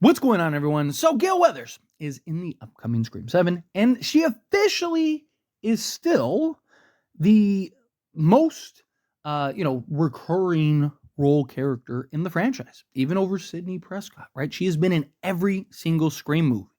What's going on, everyone? So Gale Weathers is in the upcoming Scream 7, and she officially is still the most, recurring role character in the franchise, even over Sidney Prescott, right? She has been in every single Scream movie.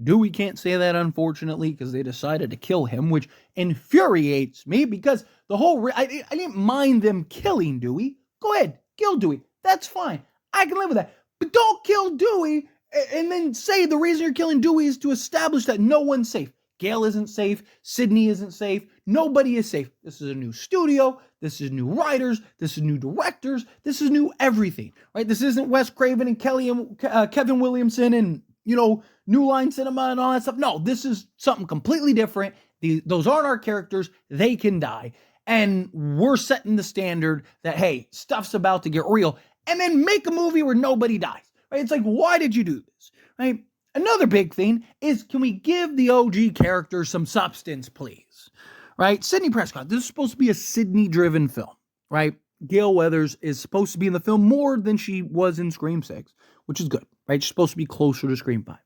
Dewey can't say that, unfortunately, because they decided to kill him, which infuriates me because I didn't mind them killing Dewey. Go ahead, kill Dewey. That's fine. I can live with that. But don't kill Dewey and then say the reason you're killing Dewey is to establish that no one's safe. Gale isn't safe. Sidney isn't safe. Nobody is safe. This is a new studio. This is new writers. This is new directors. This is new everything, right? This isn't Wes Craven and Kevin Williamson and, New Line Cinema and all that stuff. No, this is something completely different. Those aren't our characters. They can die. And we're setting the standard that, hey, stuff's about to get real. And then make a movie where nobody dies, right? It's like, why did you do this, right? Another big thing is, can we give the OG characters some substance, please? Right? Sidney Prescott, this is supposed to be a Sidney-driven film, right? Gale Weathers is supposed to be in the film more than she was in Scream 6, which is good, right? She's supposed to be closer to Scream 5.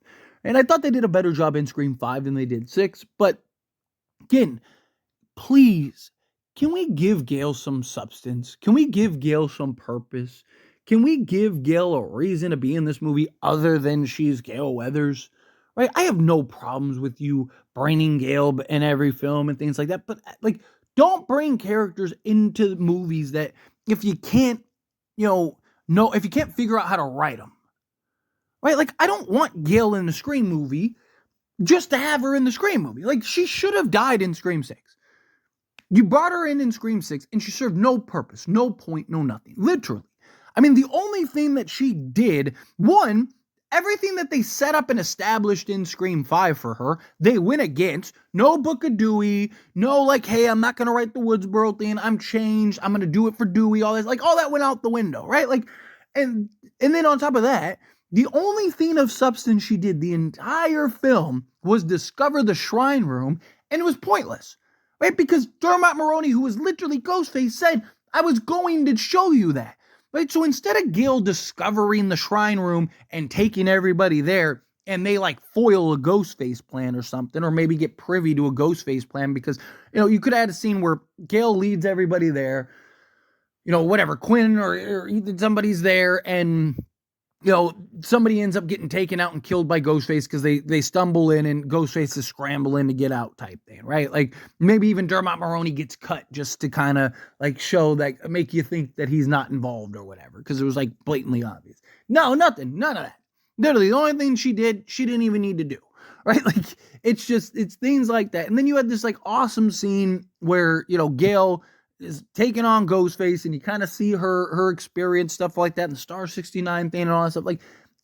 And I thought they did a better job in Scream 5 than they did 6, but again, please, can we give Gale some substance? Can we give Gale some purpose? Can we give Gale a reason to be in this movie other than she's Gale Weathers? Right? I have no problems with you bringing Gale in every film and things like that, but don't bring characters into movies that if you can't, if you can't figure out how to write them. Right? I don't want Gale in the Scream movie just to have her in the Scream movie. She should have died in Scream 6. You brought her in Scream 6, and she served no purpose, no point, no nothing. Literally. I mean, the only thing that she did, one, everything that they set up and established in Scream 5 for her, they went against. No Book of Dewey, no hey, I'm not going to write the Woodsboro thing, I'm changed, I'm going to do it for Dewey, all this. All that went out the window, right? And then on top of that, the only thing of substance she did the entire film was discover the shrine room, and it was pointless, right? Because Dermot Mulroney, who was literally Ghostface, said, I was going to show you that. Right, so instead of Gale discovering the shrine room and taking everybody there, and they foil a Ghostface plan or something, or maybe get privy to a Ghostface plan, because you could add a scene where Gale leads everybody there, whatever, Quinn or somebody's there, and somebody ends up getting taken out and killed by Ghostface because they stumble in and Ghostface is scrambling to get out type thing, right? Maybe even Dermot Mulroney gets cut just to kind of show that, make you think that he's not involved or whatever, because it was blatantly obvious. No, nothing, none of that. Literally, the only thing she did, she didn't even need to do, right? It's things like that. And then you had this awesome scene where, Gale is taking on Ghostface, and you kind of see her experience, stuff like that, and the Star 69 thing and all that stuff.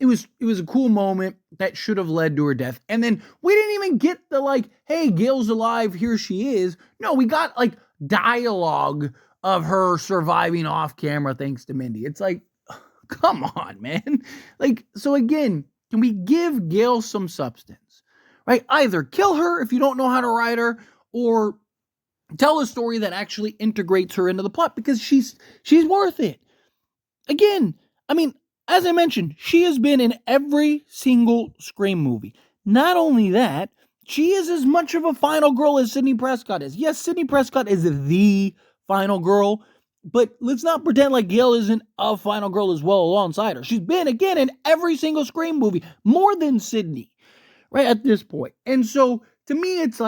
It was a cool moment that should have led to her death. And then we didn't even get the hey, Gale's alive, here she is. No, we got dialogue of her surviving off camera thanks to Mindy. It's come on, man. So again, can we give Gale some substance? Right? Either kill her if you don't know how to write her, or tell a story that actually integrates her into the plot, because she's worth it. Again, I mean, as I mentioned, she has been in every single Scream movie. Not only that, she is as much of a final girl as Sidney Prescott is. Yes, Sidney Prescott is the final girl, but let's not pretend like Gale isn't a final girl as well alongside her. She's been, again, in every single Scream movie, more than Sidney, right, at this point. And so, to me, it's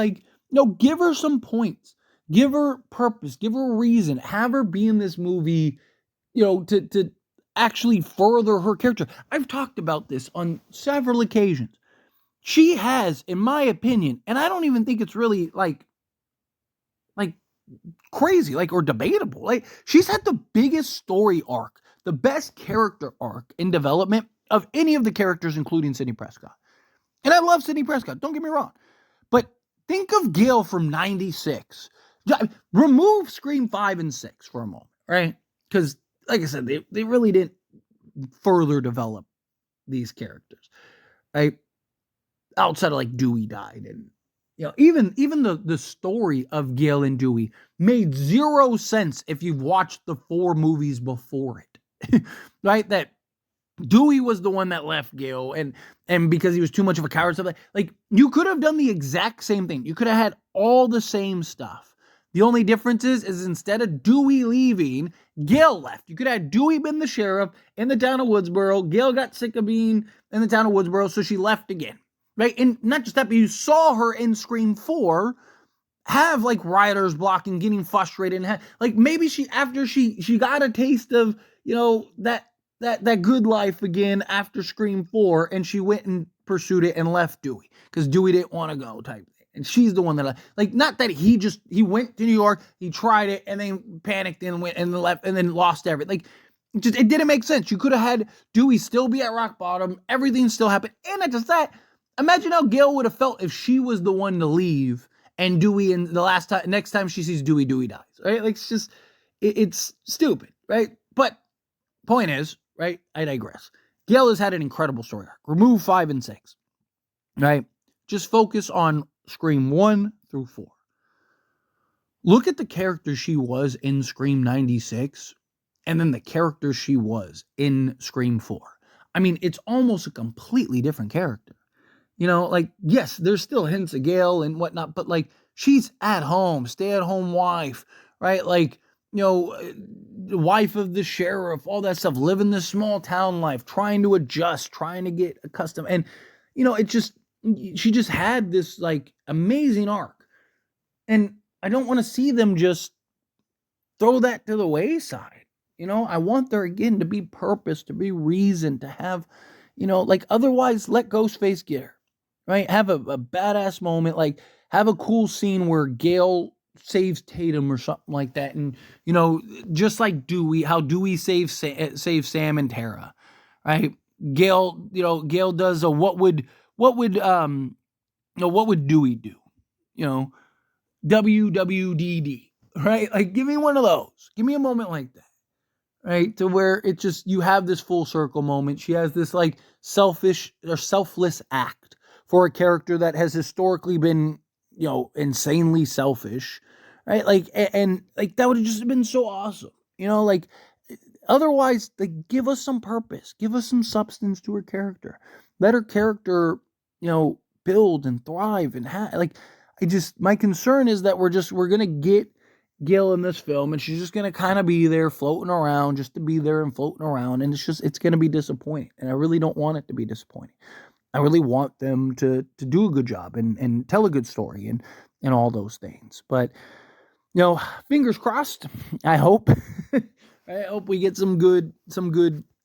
give her some points. Give her purpose, give her a reason, have her be in this movie, to actually further her character. I've talked about this on several occasions. She has, in my opinion, and I don't even think it's really crazy, or debatable. She's had the biggest story arc, the best character arc in development of any of the characters, including Sidney Prescott. And I love Sidney Prescott, don't get me wrong. But think of Gale from 96. Remove Scream 5 and 6 for a moment, right? Because, like I said, they really didn't further develop these characters, right? Outside of Dewey died, and even the story of Gale and Dewey made zero sense if you've watched the 4 movies before it, right? That Dewey was the one that left Gale, and because he was too much of a coward, stuff like you could have done the exact same thing. You could have had all the same stuff. The only difference is instead of Dewey leaving, Gale left. You could have had Dewey been the sheriff in the town of Woodsboro. Gale got sick of being in the town of Woodsboro, so she left again. Right? And not just that, but you saw her in Scream 4 have like rioters blocking, getting frustrated, and like maybe after she got a taste of, you know, that good life again after Scream 4, and she went and pursued it and left Dewey because Dewey didn't want to go type thing. And she's the one that like, not that he went to New York, he tried it and then panicked and went and left and then lost everything. Like it didn't make sense. You could have had Dewey still be at rock bottom, everything still happened. And not just that, imagine how Gale would have felt if she was the one to leave and Dewey, in the next time she sees Dewey dies, right? Like it's just, it's stupid, right? But point is, right? I digress. Gale has had an incredible story arc. Remove 5 and 6, right? Just focus on Scream 1 through 4. Look at the character she was in Scream 96 and then the character she was in Scream 4. I mean, it's almost a completely different character. You know, like, yes, there's still hints of Gale and whatnot, but like, she's at home, stay-at-home wife, right? Like, you know, the wife of the sheriff, all that stuff, living this small town life, trying to adjust, trying to get accustomed. And, you know, she just had this like amazing arc. And I don't want to see them just throw that to the wayside. You know, I want there again to be purpose, to be reason, to have, you know, like otherwise let Ghostface get her, right? Have a badass moment, like have a cool scene where Gale saves Tatum or something like that. And, you know, just like Dewey, how Dewey saves Sam and Tara, right? Gale does a what would Dewey do? You know, WWDD, right? Like give me one of those. Give me a moment like that. Right? To where it just, you have this full circle moment. She has this like selfish or selfless act for a character that has historically been, you know, insanely selfish, right? Like, and like that would have just been so awesome, you know, like otherwise, like give us some purpose, give us some substance to her character, let her character, you know, build and thrive and my concern is that we're going to get Gale in this film and she's just going to kind of be there floating around just to be there and floating around. And it's going to be disappointing. And I really don't want it to be disappointing. I really want them to do a good job and tell a good story and all those things. But, you know, fingers crossed. I hope, I hope we get some good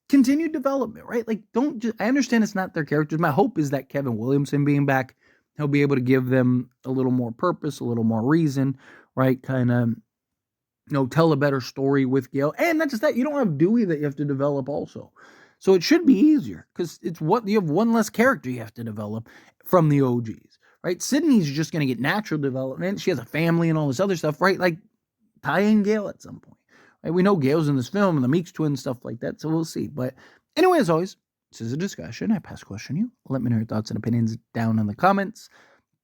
continued development, right? Like I understand it's not their characters. My hope is that Kevin Williamson being back, he'll be able to give them a little more purpose, a little more reason, right? Kind of, you know, tell a better story with Gale. And not just that, you don't have Dewey that you have to develop also. So it should be easier because you have one less character you have to develop from the OGs, right? Sidney's just going to get natural development. She has a family and all this other stuff, right? Like tie in Gale at some point. Right? We know Gale's in this film and the Meeks twins, stuff like that. So we'll see. But anyway, as always, this is a discussion. I pass question you. Let me know your thoughts and opinions down in the comments.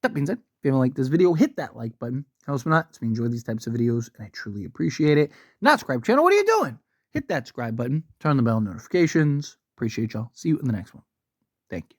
That being said, if you haven't liked this video, hit that like button. Helps me not. It's me enjoy these types of videos, and I truly appreciate it. Not subscribe channel. What are you doing? Hit that subscribe button. Turn on the bell notifications. Appreciate y'all. See you in the next one. Thank you.